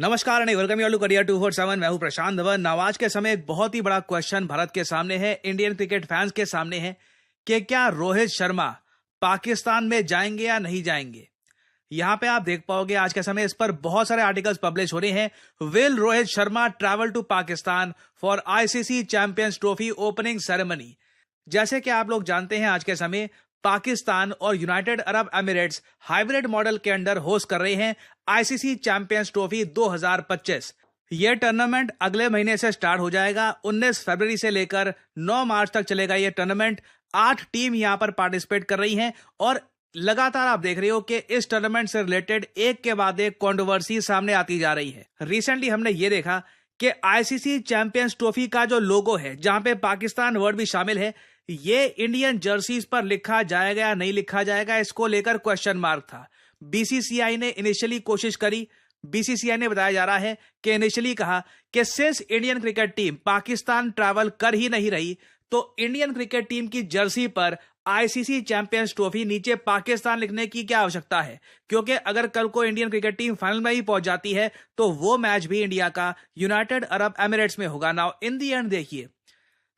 नमस्कार and welcome you all to career 247। मैं हूं प्रशांत धवन। आज के समय एक बहुत ही बड़ा क्वेश्चन भारत के सामने है, इंडियन क्रिकेट फैंस के सामने है कि क्या रोहित शर्मा पाकिस्तान में जाएंगे या नहीं जाएंगे। यहां पे आप देख पाओगे आज के समय इस पर बहुत सारे आर्टिकल्स पब्लिश हो रहे हैं। Will Rohit Sharma travel to Pakistan for ICC champions trophy opening ceremony. जैसे कि आप लोग जानते हैं आज के समय पाकिस्तान और United Arab Emirates hybrid model के अंडर होस्ट कर रहे हैं आईसीसी चैंपियंस ट्रॉफी 2025। यह टूर्नामेंट अगले महीने से स्टार्ट हो जाएगा। 19 फरवरी से लेकर 9 मार्च तक चलेगा यह टूर्नामेंट। 8 टीम यहां पर पार्टिसिपेट कर रही हैं और लगातार आप देख रहे हो कि इस टूर्नामेंट से रिलेटेड एक के बाद एक कंट्रोवर्सी सामने आती जा रही है। रिसेंटली हमने ये देखा कि आईसीसी चैंपियंस ट्रॉफी का जो लोगो है, जहां पे पाकिस्तान वर्ड भी शामिल है, ये इंडियन जर्सीज पर लिखा जाएगा या नहीं लिखा जाएगा, इसको लेकर क्वेश्चन मार्क था। बीसीसीआई ने इनिशियली कोशिश करी। बीसीसीआई ने बताया जा रहा है कि इनिशियली कहा कि since Indian cricket team Pakistan travel कर ही नहीं रही तो इंडियन क्रिकेट टीम की जर्सी पर आईसीसी चैंपियंस ट्रॉफी नीचे पाकिस्तान लिखने की क्या आवश्यकता है, क्योंकि अगर कल को इंडियन क्रिकेट टीम फाइनल में ही पहुंच जाती है तो वो मैच भी इंडिया का यूनाइटेड अरब एमिरेट्स में होगा। नाउ इन दी एंड देखिए,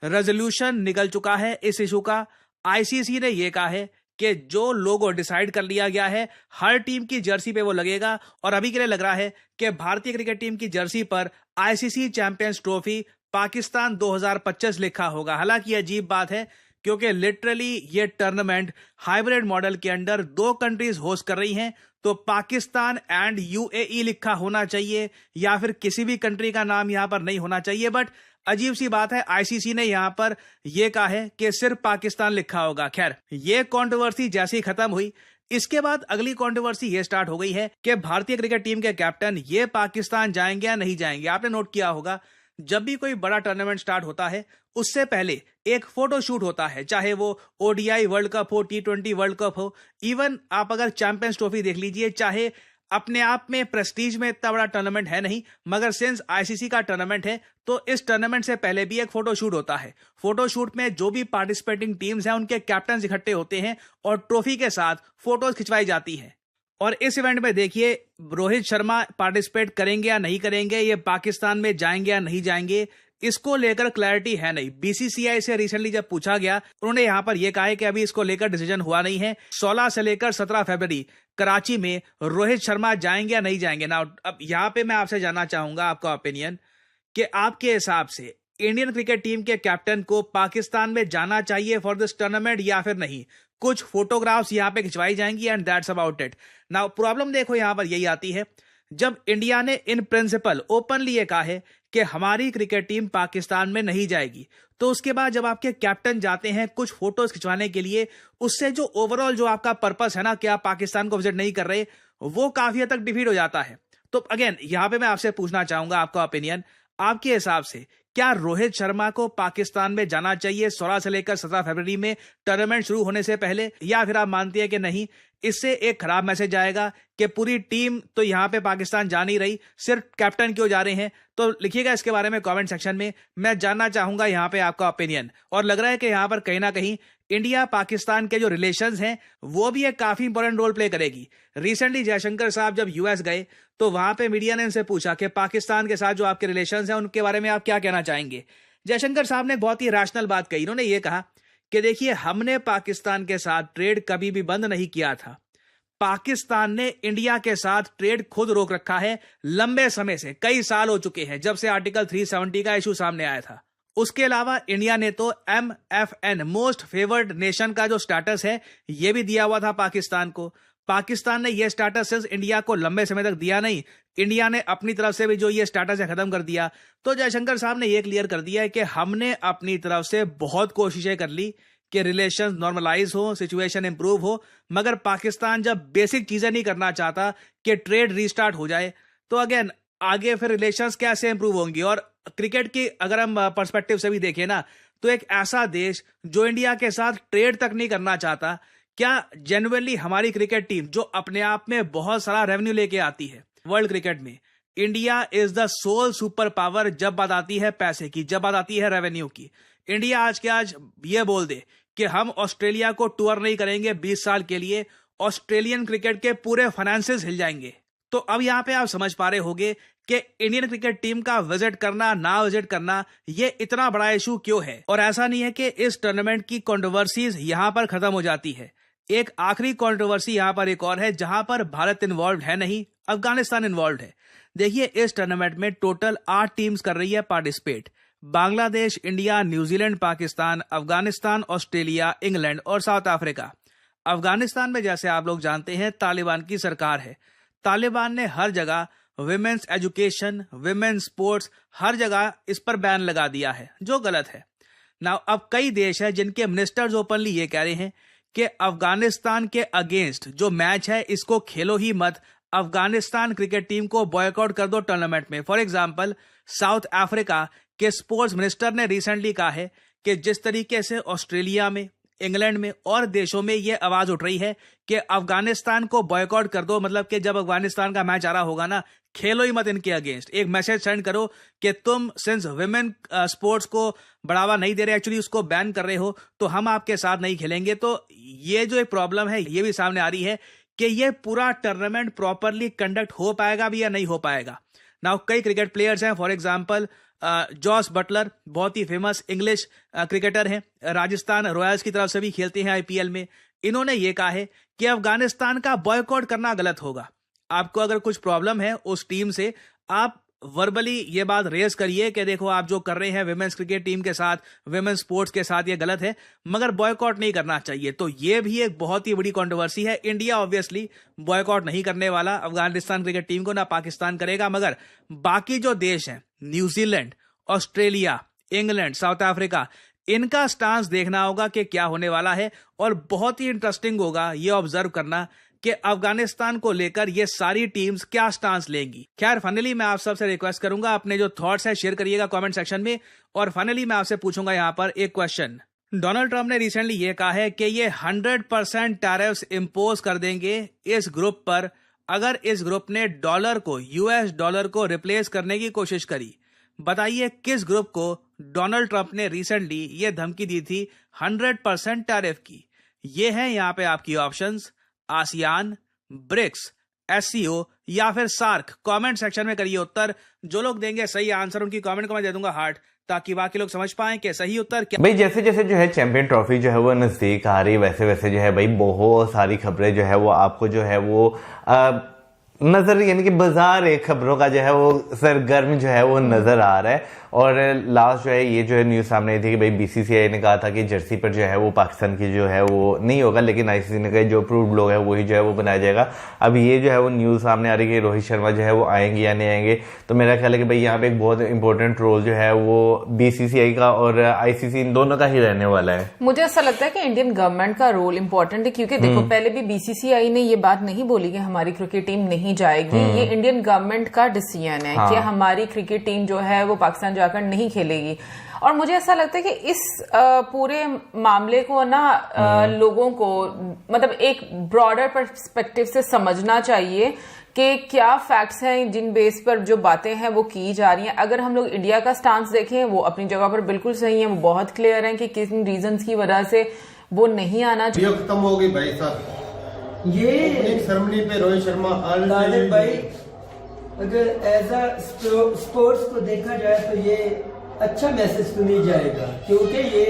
रेजोल्यूशन निकल चुका है इस इशू का। आईसीसी ने यह कहा है कि जो लोगो डिसाइड कर लिया गया है हर टीम की जर्सी पे वो लगेगा, और अभी के लिए लग रहा है कि भारतीय क्रिकेट टीम की जर्सी पर आईसीसी चैंपियंस ट्रॉफी पाकिस्तान 2025 लिखा होगा। हालांकि अजीब बात है क्योंकि लिटरली ये टूर्नामेंट हाइब्रिड मॉडल के अंडर 2 कंट्रीज होस्ट कर रही हैं, तो पाकिस्तान एंड यूएई लिखा होना चाहिए या फिर किसी भी कंट्री का नाम यहां पर नहीं होना चाहिए। बट अजीब सी बात है, आईसीसी ने यहां पर यह कहा है कि सिर्फ पाकिस्तान लिखा होगा। खैर, ये कंट्रोवर्सी जैसे ही खत्म हुई, इसके बाद अगली कंट्रोवर्सी ये स्टार्ट हो गई है कि भारतीय क्रिकेट टीम के कैप्टन ये पाकिस्तान जाएंगे या नहीं जाएंगे। आपने नोट किया होगा, जब भी कोई बड़ा टूर्नामेंट स्टार्ट होता है उससे पहले एक फोटो शूट होता है, चाहे वो ओडीआई वर्ल्ड कप हो, टी20 वर्ल्ड कप हो, इवन आप अगर चैंपियंस ट्रॉफी देख लीजिए, चाहे अपने आप में प्रेस्टीज में इतना बड़ा टूर्नामेंट है नहीं, मगर सिंस आईसीसी का टूर्नामेंट है तो इस टूर्नामेंट से पहले भी एक फोटो शूट होता है। फोटो शूट में जो भी पार्टिसिपेटिंग टीम्स हैं उनके कैप्टन इकट्ठे होते हैं और ट्रॉफी के साथ फोटोज खिंचवाई जाती है। और इस इवेंट में देखिए, रोहित शर्मा पार्टिसिपेट करेंगे या नहीं करेंगे, ये पाकिस्तान में जाएंगे या नहीं जाएंगे, इसको लेकर क्लैरिटी है नहीं। बीसीसीआई से रिसेंटली जब पूछा गया, उन्होंने यहां पर यह कहा है कि अभी इसको लेकर डिसीजन हुआ नहीं है। 16 से लेकर 17 फरवरी कराची में रोहित शर्मा जाएंगे या नहीं जाएंगे। ना अब यहां पे मैं आपसे जानना चाहूंगा आपका ओपिनियन कि आपके हिसाब से इंडियन क्रिकेट टीम के कैप्टन को पाकिस्तान में जाना चाहिए फॉर दिस टूर्नामेंट या फिर नहीं। कुछ फोटोग्राफ्स यहां पे खिंचवाई जाएंगी and that's about it. Now problem देखो यहां पर यही आती है, जब इंडिया ने इन प्रिंसिपल ओपनली ये कहा है कि हमारी क्रिकेट टीम पाकिस्तान में नहीं जाएगी, तो उसके बाद जब आपके कैप्टन जाते हैं कुछ फोटोज खिंचवाने के लिए, उससे जो ओवरऑल जो आपका पर्पस है ना कि आप पाकिस्तान को विजिट नहीं कर रहे, वो काफी हद तक डिफीट हो जाता है। तो अगेन यहां पे मैं आपसे पूछना चाहूंगा आपका ओपिनियन, आपके हिसाब से क्या रोहित शर्मा को पाकिस्तान में जाना चाहिए 16 से लेकर 17 फरवरी में टूर्नामेंट शुरू होने से पहले, या फिर आप मानती है कि नहीं, इससे एक खराब मैसेज आएगा कि पूरी टीम तो यहां पे पाकिस्तान जा नहीं रही, सिर्फ कैप्टन क्यों जा रहे हैं। तो लिखिएगा इसके बारे में कमेंट सेक्शन में, मैं जानना चाहूंगा यहां पे आपका ओपिनियन। और लग रहा है कि यहां पर कहीं ना कहीं इंडिया पाकिस्तान के जो रिलेशंस हैं वो भी एक काफी इंपॉर्टेंट रोल प्ले करेगी। रिसेंटली जयशंकर साहब जब यूएस गए तो वहां पे मीडिया ने उनसे पूछा कि पाकिस्तान के साथ जो आपके रिलेशंस हैं उनके बारे में आप क्या कहना चाहेंगे। जयशंकर साहब ने बहुत ही रैशनल बात कही। उन्होंने ये कहा कि देखिए, हमने पाकिस्तान के साथ ट्रेड कभी भी बंद नहीं किया था। पाकिस्तान ने इंडिया के साथ ट्रेड खुद रोक रखा है लंबे समय से, कई साल हो चुके हैं जब से आर्टिकल 370 का इशू सामने आया था। उसके अलावा इंडिया ने तो MFN मोस्ट फेवर्ड नेशन का जो स्टेटस है ये भी दिया हुआ था पाकिस्तान को। पाकिस्तान ने यह स्टेटस सिर्फ इंडिया को लंबे समय तक दिया नहीं, इंडिया ने अपनी तरफ से भी जो ये स्टेटस है खत्म कर दिया। तो जयशंकर साहब ने यह क्लियर कर दिया है कि हमने अपनी तरफ से बहुत कोशिशें कर ली कि रिलेशंस नॉर्मलाइज हो, सिचुएशन इंप्रूव हो, मगर पाकिस्तान जब बेसिक चीजें नहीं करना चाहता कि ट्रेड रीस्टार्ट हो जाए, तो अगेन आगे फिर रिलेशंस कैसे इंप्रूव होंगी। और क्रिकेट की अगर हम पर्सपेक्टिव से भी देखें ना, तो एक ऐसा देश जो इंडिया के साथ ट्रेड तक नहीं करना चाहता, क्या जेन्युइनली हमारी क्रिकेट टीम जो अपने आप में बहुत सारा रेवेन्यू लेके आती है वर्ल्ड क्रिकेट में, India is the sole super power जब बात आती है पैसे की, जब बात आती है रेवेन्यू की। इंडिया आज के आज ये बोल दे कि हम ऑस्ट्रेलिया को टूर नहीं करेंगे 20 साल के लिए, ऑस्ट्रेलियन क्रिकेट के पूरे फाइनेंसेस हिल जाएंगे। तो अब यहां पे आप समझ पा रहे होंगे कि इंडियन क्रिकेट टीम का विजिट करना ना विजिट करना ये इतना बड़ा इशू क्यों है। और ऐसा नहीं है कि इस टूर्नामेंट की कंट्रोवर्सीज यहां पर खत्म हो जाती है। एक आखिरी कंट्रोवर्सी यहां पर एक और है जहां पर भारत इन्वॉल्व है नहीं, अफगानिस्तान इन्वॉल्व है। देखिए, इस टूर्नामेंट में टोटल 8 टीम्स कर रही है participate. Bangladesh, India, New Zealand, Pakistan, Afghanistan, Australia, England और साउथ अफ्रीका। अफगानिस्तान में जैसे आप लोग जानते हैं तालिबान की सरकार है। तालिबान ने हर जगह विमेन्स एजुकेशन, विमेन्स स्पोर्ट्स, हर जगह इस पर बैन लगा दिया है, जो गलत है ना। अब कई देश हैं जिनके मिनिस्टर्स ओपनली ये कह रहे हैं कि अफगानिस्तान के अगेंस्ट जो मैच है इसको खेलो ही मत, अफगानिस्तान क्रिकेट टीम को बॉयकॉट कर दो टूर्नामेंट में। फॉर एग्जांपल, साउथ अफ्रीका के स्पोर्ट्स मिनिस्टर ने रिसेंटली कहा है कि जिस तरीके से ऑस्ट्रेलिया में, इंग्लैंड में और देशों में ये आवाज उठ रही है कि अफगानिस्तान को बॉयकॉट कर दो, मतलब कि जब अफगानिस्तान का मैच आ रहा होगा ना, खेलो ही मत इनके अगेंस्ट। एक मैसेज सेंड करो कि तुम सिंस विमेन स्पोर्ट्स को बढ़ावा नहीं दे रहे, एक्चुअली उसको बैन कर रहे हो, तो हम आपके साथ नहीं खेलेंगे। तो ये जो एक प्रॉब्लम है ये भी सामने आ रही है कि ये पूरा टूर्नामेंट प्रॉपरली कंडक्ट हो पाएगा भी या नहीं हो पाएगा। नाउ कई क्रिकेट प्लेयर्स हैं, फॉर एग्जांपल जॉस बटलर बहुत ही फेमस इंग्लिश क्रिकेटर हैं, राजस्थान रॉयल्स की तरफ से भी खेलते हैं आईपीएल में। इन्होंने ये कहा है कि अफगानिस्तान का बॉयकॉट करना गलत होगा। आपको अगर कुछ प्रॉब्लम है उस टीम से, आप वर्बली ये बात रेज करिए कि देखो आप जो कर रहे हैं विमेन्स क्रिकेट टीम के साथ, विमेन्स स्पोर्ट्स के साथ, ये गलत है, मगर बॉयकॉट नहीं करना चाहिए। तो ये भी एक बहुत ही बड़ी कंट्रोवर्सी है। इंडिया ऑब्वियसली बॉयकॉट नहीं करने वाला अफगानिस्तान क्रिकेट टीम को, ना पाकिस्तान करेगा, मगर बाकी जो देश हैं, New Zealand, Australia, England, south Africa, इनका स्टांस देखना होगा कि क्या होने वाला है। और बहुत ही इंटरेस्टिंग होगा ये ऑब्जर्व करना कि अफगानिस्तान को लेकर ये सारी टीम्स क्या स्टांस लेंगी। खैर, फाइनली मैं आप सबसे रिक्वेस्ट करूंगा अपने जो थॉट्स है शेयर करिएगा कमेंट सेक्शन में। और फाइनली मैं आपसे पूछूंगा यहां पर एक क्वेश्चन। डोनाल्ड ट्रंप ने रिसेंटली ये कहा है कि ये 100% टैरिफ्स इंपोज कर देंगे इस ग्रुप पर अगर इस ग्रुप ने डॉलर को, यूएस डॉलर को रिप्लेस करने की कोशिश करी। बताइए किस ग्रुप को डोनाल्ड ट्रंप ने रिसेंटली ये धमकी दी थी 100% टैरिफ की। ये है यहाँ पे आपकी ऑप्शंस, आसियान, ब्रिक्स, एससीओ या फिर सार्क। कमेंट सेक्शन में करिए उत्तर। जो लोग देंगे सही आंसर उनकी कमेंट को मैं दे दूंगा हार्ट, ताकि बाकी लोग समझ पाएं कि सही उत्तर क्या। भाई जैसे जैसे जो है चैंपियन ट्रॉफी जो है वो नजदीक आ रही, वैसे वैसे जो है भाई बहुत सारी खबरें जो है वो आपको जो है वो नजर, यानी कि बाजार एक खबरों का जो है वो सरगर्म जो है वो नजर आ रहा है। और लास्ट जो है ये जो है न्यूज सामने आई थी कि भाई बीसीसीआई ने कहा था कि जर्सी पर जो है वो पाकिस्तान की जो है वो नहीं होगा, लेकिन आईसीसी ने कहा जो अप्रूव्ड लोग है वही जो है वो बनाया जाएगा। अब ये जो है वो न्यूज सामने आ रही है कि रोहित शर्मा जो है वो आएंगे या नहीं आएंगे। तो मेरा ख्याल है कि भाई यहाँ पे एक बहुत इंपॉर्टेंट रोल जो है वो बीसीसीआई का और आईसीसी इन दोनों का ही रहने वाला है। मुझे ऐसा लगता है कि इंडियन गवर्नमेंट का रोल इम्पोर्टेंट है, क्योंकि देखो पहले भी बीसीसीआई ने ये बात नहीं बोली कि हमारी क्रिकेट टीम नहीं जाएगी। ये इंडियन गवर्नमेंट का डिसीजन है कि हमारी क्रिकेट टीम जो है वो पाकिस्तान जाकर नहीं खेलेगी। और मुझे ऐसा लगता है कि इस पूरे मामले को ना लोगों को मतलब एक ब्रॉडर पर्सपेक्टिव से समझना चाहिए कि क्या फैक्ट्स हैं जिन बेस पर जो बातें हैं वो की जा रही हैं। अगर हम लोग इंडिया का स्टांस देखें वो अपनी जगह पर बिल्कुल सही है, वो बहुत क्लियर है कि किन रीजंस की वजह से वो नहीं आना चाहिए। खत्म हो गई भाई साहब, ये सेरेमनी पे रोहित शर्मा भाई अगर एज अ स्पोर्ट्स को देखा जाए तो ये अच्छा मैसेज तो नहीं जाएगा, क्योंकि ये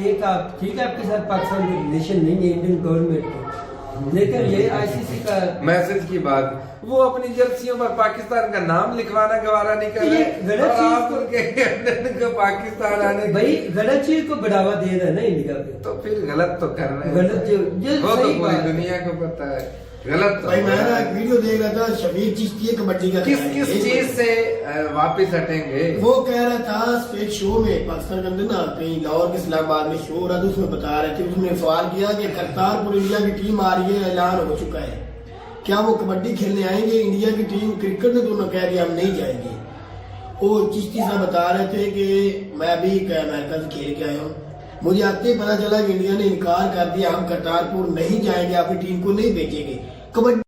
एक आप ठीक है आपके साथ पाकिस्तान की रिलेशन नहीं है इंडियन गवर्नमेंट की, लेकिन ये आईसीसी का मैसेज की बात, वो अपनी जर्सियों पर पाकिस्तान का नाम लिखवाना गवारा नहीं कर रहे। गलत चीज को पाकिस्तान आने भाई गलत चीज को बढ़ावा दे रहा है ना इंडिया पे, तो फिर गलत तो कर रहे हैं। गलत जो तो पूरी दुनिया को पता है गलत तो। भाई मैं ना वीडियो देख रहा था, शबीर चिश्ती कबड्डी का किस चीज से वापस हटेंगे, वो कह रहा था एक शो में पाकिस्तान के अंदर ना कहीं लाहौर के इस्लामाबाद में शो हो रहा था, उसमें बता रहे थे, उसने सवाल किया कि करतारपुर इंडिया की टीम आ रही है, ऐलान हो चुका है, क्या वो कबड्डी खेलने आएंगे? इंडिया की टीम क्रिकेट ने दोनों कह दिया हम नहीं जाएंगे। वो चिश्ती साहब बता रहे थे कि मैं अभी अमेरिका से खेल के आया हूँ, मुझे आते ही पता चला कि इंडिया ने इनकार कर दिया, हम करतारपुर नहीं जाएंगे, अपनी टीम को नहीं भेजेंगे। कबड्डी